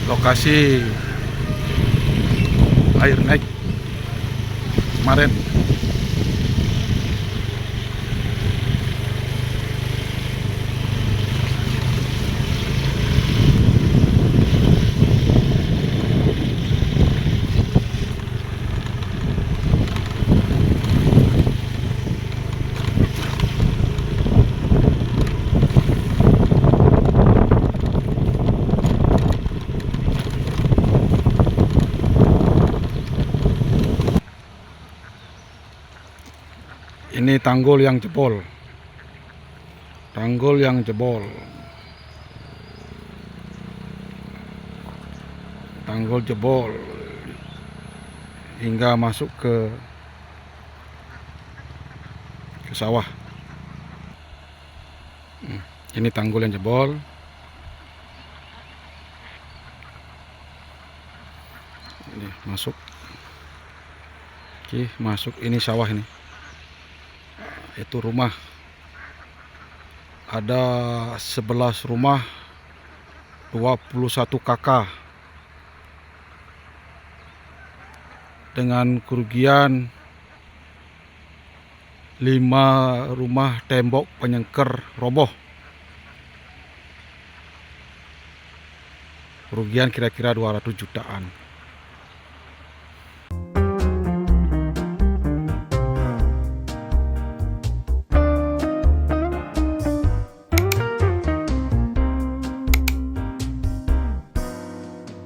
Lokasi air naik kemarin. Ini tanggul yang jebol. Tanggul yang jebol. Tanggul jebol hingga masuk ke sawah. Ini tanggul yang jebol. Ini masuk. Oke, masuk ini sawah ini. Itu rumah, ada 11 rumah, 21 kakak, dengan kerugian 5 rumah tembok penyengker roboh. Kerugian kira-kira 200 jutaan.